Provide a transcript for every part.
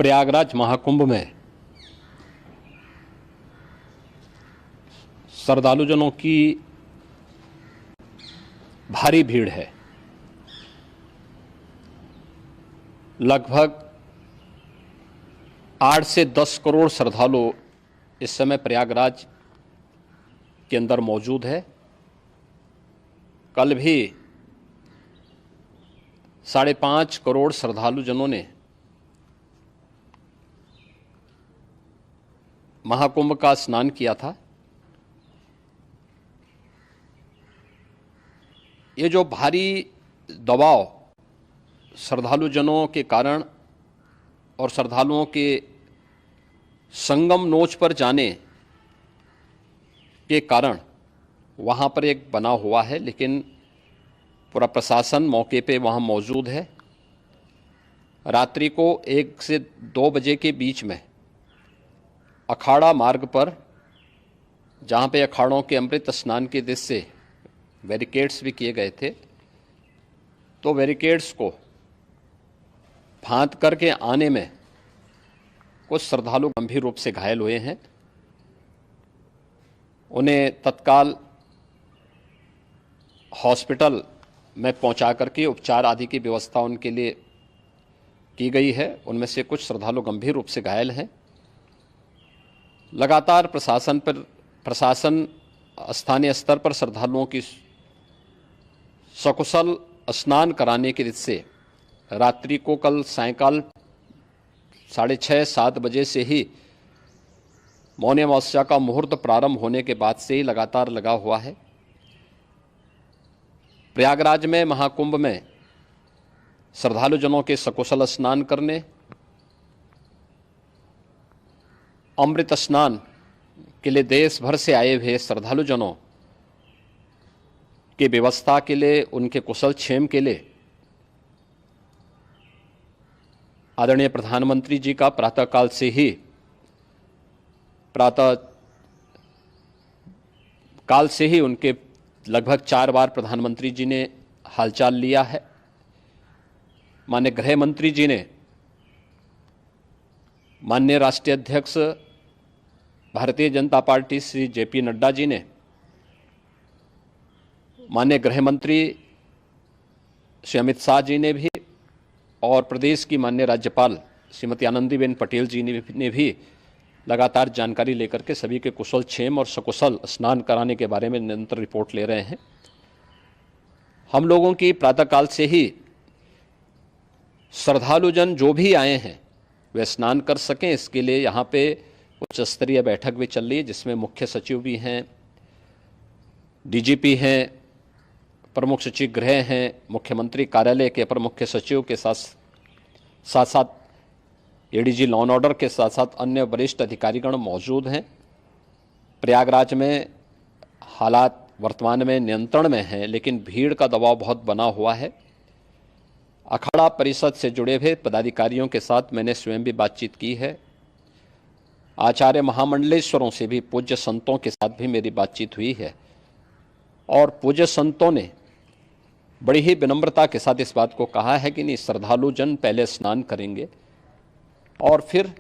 प्रयागराज महाकुंभ में श्रद्धालुजनों की भारी भीड़ है। लगभग 8 से 10 करोड़ श्रद्धालु इस समय प्रयागराज के अंदर मौजूद है। कल भी 5.5 करोड़ श्रद्धालुजनों ने महाकुंभ का स्नान किया था। ये जो भारी दबाव श्रद्धालुजनों के कारण और श्रद्धालुओं के संगम नोच पर जाने के कारण वहाँ पर एक बना हुआ है, लेकिन पूरा प्रशासन मौके पे वहाँ मौजूद है। रात्रि को 1 से 2 बजे के बीच में अखाड़ा मार्ग पर, जहाँ पे अखाड़ों के अमृत स्नान के दृश्य से बैरिकेड्स भी किए गए थे, तो बैरिकेड्स को फांद करके आने में कुछ श्रद्धालु गंभीर रूप से घायल हुए हैं। उन्हें तत्काल हॉस्पिटल में पहुंचा करके उपचार आदि की व्यवस्था उनके लिए की गई है। उनमें से कुछ श्रद्धालु गंभीर रूप से घायल हैं। लगातार प्रशासन स्थानीय स्तर पर श्रद्धालुओं की सकुशल स्नान कराने के दृष्टि से रात्रि को कल सायंकाल 6:30-7 बजे से ही मौनी अमावस्या का मुहूर्त प्रारंभ होने के बाद से ही लगातार लगा हुआ है। प्रयागराज में महाकुंभ में श्रद्धालुजनों के सकुशल स्नान करने, अमृत स्नान के लिए देश भर से आए हुए श्रद्धालुजनों की व्यवस्था के लिए, उनके कुशल क्षेम के लिए आदरणीय प्रधानमंत्री जी का प्रातःकाल से ही उनके लगभग 4 बार प्रधानमंत्री जी ने हालचाल लिया है। माननीय गृह मंत्री जी ने, माननीय राष्ट्रीय अध्यक्ष भारतीय जनता पार्टी श्री JP नड्डा जी ने, माननीय गृह मंत्री श्री अमित शाह जी ने भी, और प्रदेश की माननीय राज्यपाल श्रीमती आनंदीबेन पटेल जी ने भी लगातार जानकारी लेकर के सभी के कुशल क्षेम और सकुशल स्नान कराने के बारे में निरंतर रिपोर्ट ले रहे हैं। हम लोगों की प्रातःकाल से ही श्रद्धालुजन जो भी आए हैं वे स्नान कर सकें, इसके लिए यहाँ पे उच्च स्तरीय बैठक भी चल रही है, जिसमें मुख्य सचिव भी हैं, DGP हैं, प्रमुख सचिव गृह हैं, मुख्यमंत्री कार्यालय के अपर मुख्य सचिव के साथ साथ ADG लॉ एंड ऑर्डर के साथ साथ अन्य वरिष्ठ अधिकारीगण मौजूद हैं। प्रयागराज में हालात वर्तमान में नियंत्रण में हैं, लेकिन भीड़ का दबाव बहुत बना हुआ है। अखाड़ा परिषद से जुड़े हुए पदाधिकारियों के साथ मैंने स्वयं भी बातचीत की है। आचार्य महामंडलेश्वरों से भी, पूज्य संतों के साथ भी मेरी बातचीत हुई है, और पूज्य संतों ने बड़ी ही विनम्रता के साथ इस बात को कहा है कि नहीं, श्रद्धालुजन पहले स्नान करेंगे और फिर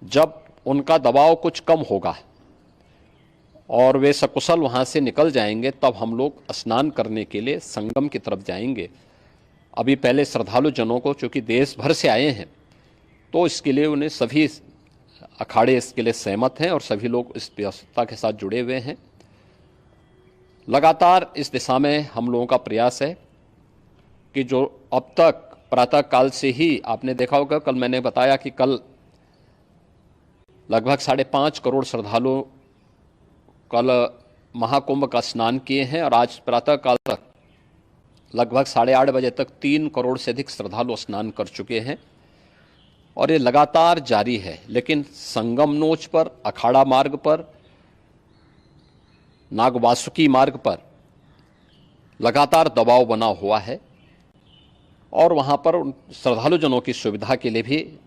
जब उनका दबाव कुछ कम होगा और वे सकुशल वहाँ से निकल जाएंगे, तब हम लोग स्नान करने के लिए संगम की तरफ जाएंगे। अभी पहले श्रद्धालुजनों को, चूँकि देश भर से आए हैं, तो इसके लिए उन्हें सभी अखाड़े इसके लिए सहमत हैं और सभी लोग इस व्यवस्था के साथ जुड़े हुए हैं। लगातार इस दिशा में हम लोगों का प्रयास है कि जो अब तक प्रातःकाल से ही आपने देखा होगा, कल मैंने बताया कि कल लगभग 5.5 करोड़ श्रद्धालु कल महाकुंभ का स्नान किए हैं, और आज प्रातःकाल तक लगभग 8:30 बजे तक 3 करोड़ से अधिक श्रद्धालु स्नान कर चुके हैं, और ये लगातार जारी है। लेकिन संगम नोच पर, अखाड़ा मार्ग पर, नागवासुकी मार्ग पर लगातार दबाव बना हुआ है, और वहाँ पर श्रद्धालुजनों की सुविधा के लिए भी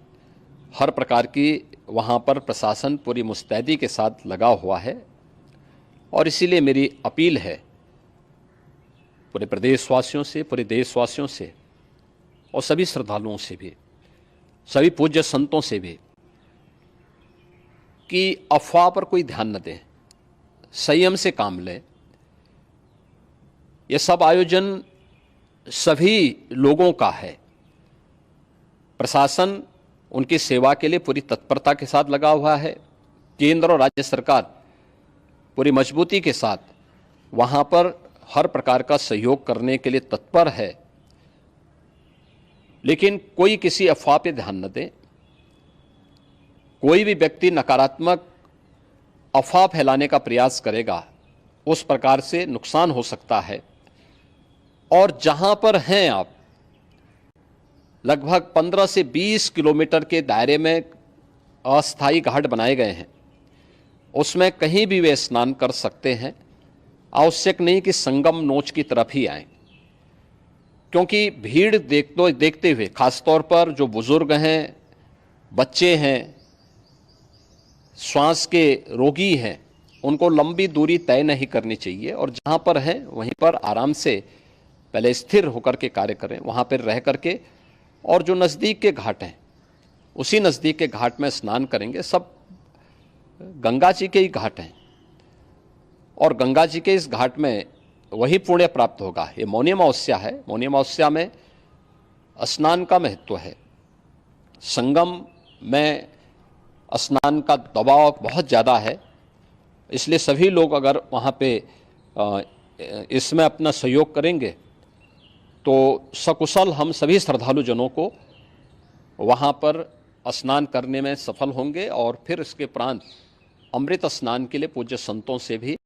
हर प्रकार की वहाँ पर प्रशासन पूरी मुस्तैदी के साथ लगा हुआ है। और इसीलिए मेरी अपील है पूरे प्रदेशवासियों से, पूरे देशवासियों से और सभी श्रद्धालुओं से भी सभी पूज्य संतों से भी कि अफवाह पर कोई ध्यान न दें, संयम से काम लें। यह सब आयोजन सभी लोगों का है। प्रशासन उनकी सेवा के लिए पूरी तत्परता के साथ लगा हुआ है। केंद्र और राज्य सरकार पूरी मजबूती के साथ वहां पर हर प्रकार का सहयोग करने के लिए तत्पर है। लेकिन कोई किसी अफवाह पे ध्यान न दे। कोई भी व्यक्ति नकारात्मक अफवाह फैलाने का प्रयास करेगा, उस प्रकार से नुकसान हो सकता है। और जहां पर हैं आप, लगभग 15 से 20 किलोमीटर के दायरे में अस्थायी घाट बनाए गए हैं, उसमें कहीं भी वे स्नान कर सकते हैं। आवश्यक नहीं कि संगम नोच की तरफ ही आएं, क्योंकि भीड़ देखते हुए खासतौर पर जो बुजुर्ग हैं, बच्चे हैं, श्वास के रोगी हैं, उनको लंबी दूरी तय नहीं करनी चाहिए और जहां पर हैं वहीं पर आराम से पहले स्थिर होकर के कार्य करें, वहां पर रह करके। और जो नज़दीक के घाट हैं, उसी नज़दीक के घाट में स्नान करेंगे। सब गंगा जी के ही घाट हैं और गंगा जी के इस घाट में वही पुण्य प्राप्त होगा। ये मौनी अमावस्या है। मौनी अमावस्या में स्नान का महत्व है। संगम में स्नान का दबाव बहुत ज़्यादा है, इसलिए सभी लोग अगर वहाँ पे इसमें अपना सहयोग करेंगे तो सकुशल हम सभी श्रद्धालु जनों को वहाँ पर स्नान करने में सफल होंगे और फिर इसके उपरांत अमृत स्नान के लिए पूज्य संतों से भी